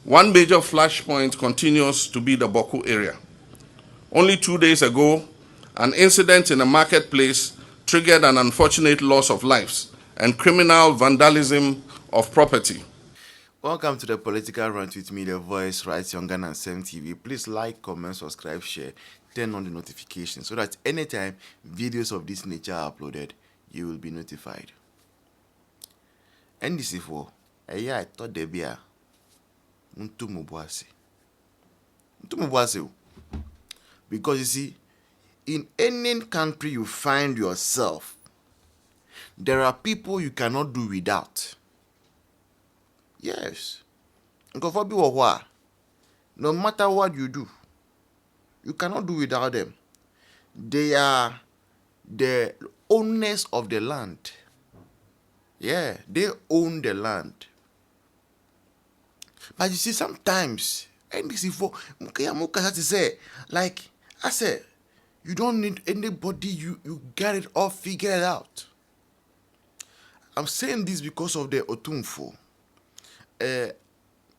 One major flashpoint continues to be the Boku area. Only 2 days ago, an incident in a marketplace triggered an unfortunate loss of lives and criminal vandalism of property. Welcome to the Political Rant with me, the voice, right, younger than TV. Please like, comment, subscribe, share, turn on the notifications so that anytime videos of this nature are uploaded, you will be notified. NDC4, I thought there be a Ntumubwase. Because you see, in any country you find yourself, there are people you cannot do without. Yes. No matter what you do, you cannot do without them. They are the owners of the land. Yeah, they own the land. But you see, sometimes, and this is for say, like I said, you don't need anybody, you get it all figured out. I'm saying this because of the Otumfo.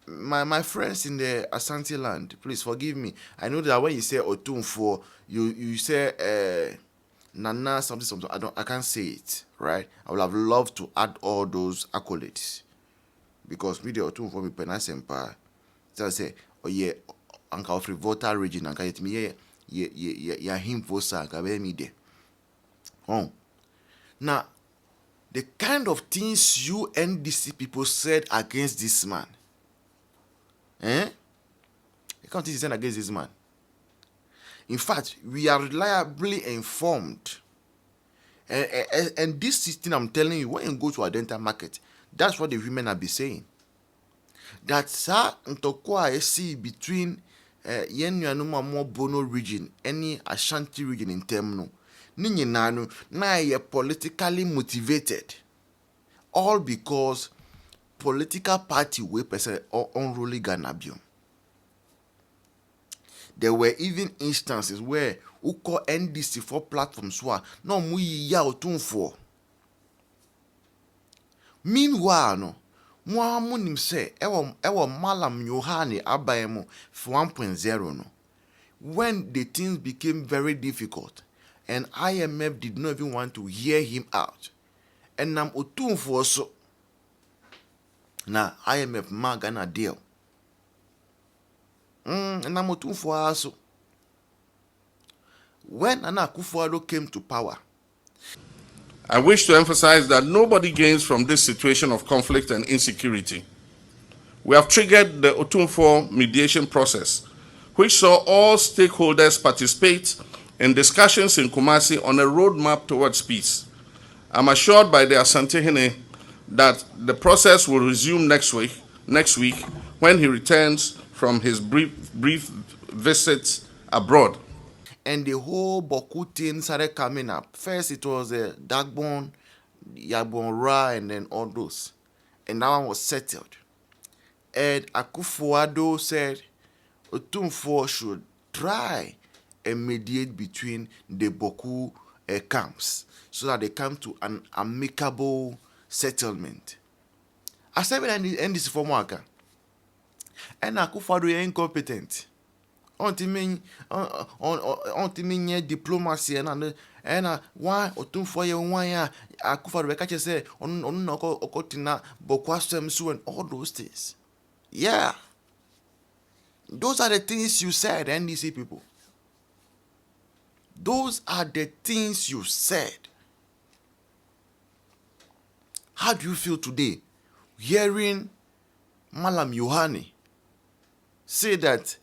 My friends in the Asante land, please forgive me. I know that when you say Otumfo, you say Nana something. I can't say it, right? I would have loved to add all those accolades because me the Otumfo me penasempa. So I say, oh yeah, Anka of Volta region, Anka yet me yeah him for Sanka me there. Oh, now the kind of things you NDC people said against this man. The kind of things you said against this man. In fact, we are reliably informed. And this is thing I'm telling you, when you go to a dental market, that's what the women are be saying. That sa ntokwa I see between Yenuanuma Bono region, any Ashanti region in Temno, Ninyinanu, na ye politically motivated. All because political party we person unruly Ganabium. There were even instances where uko NDC for platforms were no muyi ya otunfo. Meanwhile, no, muamunim se ewo malam yohane abayemo for 1.0 no. When the things became very difficult and IMF did not even want to hear him out. And nam otunfo so na IMF magana deal. And nam otunfo aso. When Nana Akufo-Addo came to power, I wish to emphasize that nobody gains from this situation of conflict and insecurity. We have triggered the Otumfo mediation process, which saw all stakeholders participate in discussions in Kumasi on a roadmap towards peace. I'm assured by the Asantehene that the process will resume next week when he returns from his brief visits abroad. and the whole Boku thing started coming up. First, it was Dagbon, Yagbon Ra, and then all those. And that one was settled. And Akufo-Addo said Otumfo should try and mediate between the Boku camps so that they come to an amicable settlement. I said, and this for Mwaka. And Akufo-Addo is incompetent. On diplomacy and why Otumfo ye why Akufo-Addo be catch say on no okotina Bokwasem so and all those things. Yeah. Those are the things you said, NDC people. Those are the things you said. How do you feel today hearing Malam Yohane say that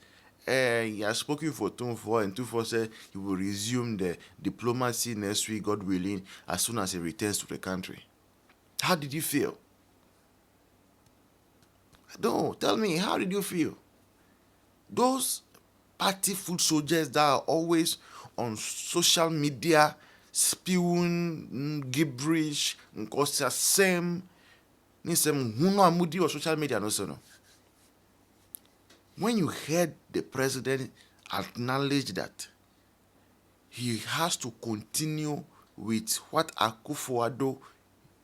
he has spoken for Otumfo and Otumfo said he will resume the diplomacy next week, God willing, as soon as he returns to the country? How did you feel? No, tell me, how did you feel? Those party foot soldiers that are always on social media spewing gibberish, because the same, amudi or social media no so no. When you heard the president acknowledge that he has to continue with what Akufo-Addo,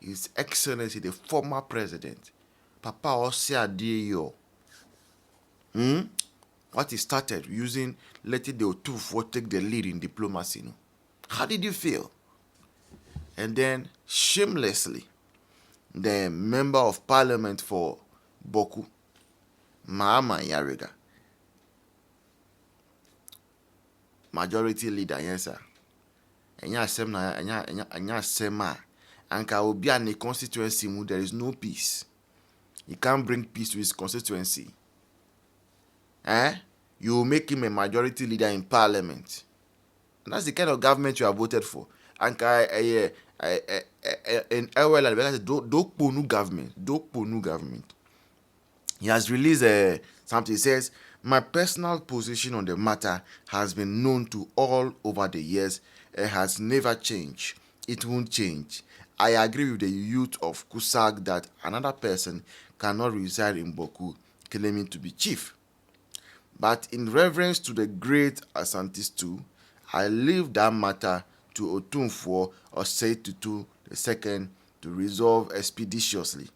His Excellency, the former president, Papa Ose Adeyo, What he started using, letting the Otunfo take the lead in diplomacy. How did you feel? And then, shamelessly, the member of parliament for Boku, Mahama Yarega, majority leader, yes sir. Enya asem a anka obi a ne constituency mu there is no peace. He can't bring peace to his constituency. You will make him a majority leader in parliament. And that's the kind of government you have voted for. Anka in Ewela, Dokponu government. He has released something. He says, my personal position on the matter has been known to all over the years. It has never changed. It won't change. I agree with the youth of Kusag that another person cannot reside in Boku claiming to be chief. But in reverence to the great Asantis too, I leave that matter to Otunfo or Seitutu II to resolve expeditiously.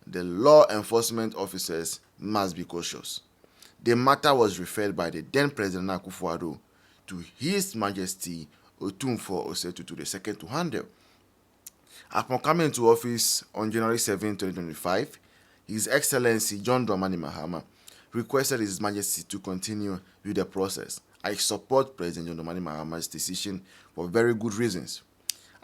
The law enforcement officers must be cautious. The matter was referred by the then President Akufo-Addo to His Majesty Otunfo Osetutu II to handle. Upon coming to office on January 7, 2025, His Excellency John Dramani Mahama requested His Majesty to continue with the process. I support President John Dramani Mahama's decision for very good reasons.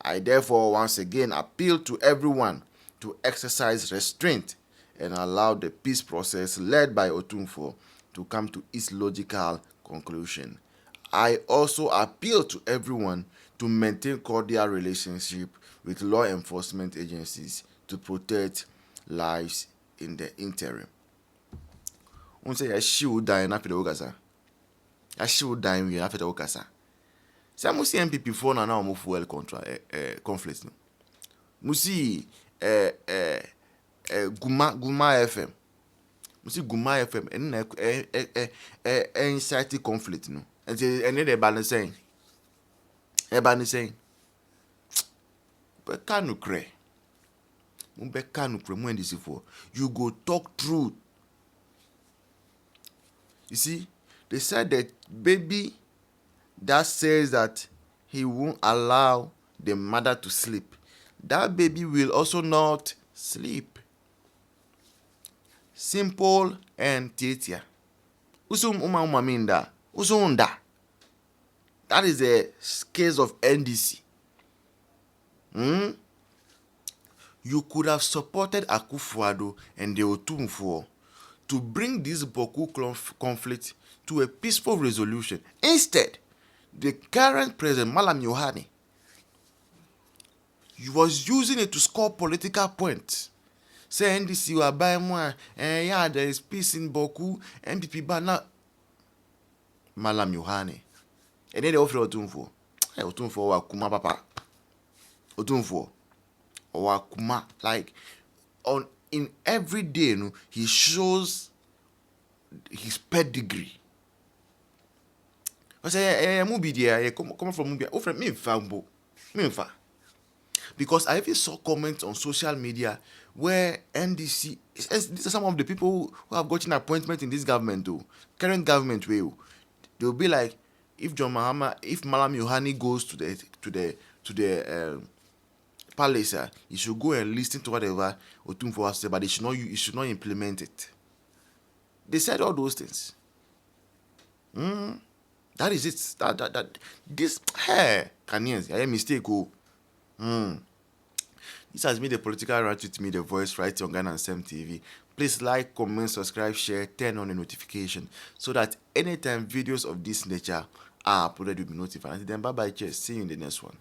I therefore once again appeal to everyone to exercise restraint and allow the peace process led by Otunfo to come to its logical conclusion. I also appeal to everyone to maintain cordial relationship with law enforcement agencies to protect lives in the interim. Unse ya shiu dying after the Ogasa. Ya shiu dying after the Ogasa. Say musi MPP for na mo fuel conflict no. Musi Guma FM. Musi Guma FM en incite conflict no. And the balance saying. Ebani saying. But kanu kre. Mbe kanu kre mo ndisi for. You go talk truth. You see, they said that baby that says that he won't allow the mother to sleep, that baby will also not sleep. Simple and tietia. Usum uma minda. Usunda. That is a case of NDC. You could have supported Akufo-Addo and the Otunfo to bring this Boku conflict to a peaceful resolution. Instead, the current president, Malam Yohani, he was using it to score political points. Say NDC you are buying more, and yeah, there is peace in Boku, MPP banner. Malam Yohani. And then they offer Otunfo. Hey, Otunfo wa kuma papa. Otunfo wa kuma, like in every day, he shows his pedigree. I say, movie there, come from movie. Oh, friend, me fambo. Because I even saw comments on social media where NDC, these are some of the people who have gotten appointment in this government, though, current government way. They'll be like, if Malam Yohani goes to the palace, he should go and listen to whatever Otunfo has said, but he should not implement it. They said all those things. That is it. This Ghanaians, I am mistake. This has been the political right with me, the voice right on Ghana and Sem TV. Please like, comment, subscribe, share, turn on the notification so that anytime videos of this nature are uploaded, you'll be notified. Until then, bye bye. Cheers. See you in the next one.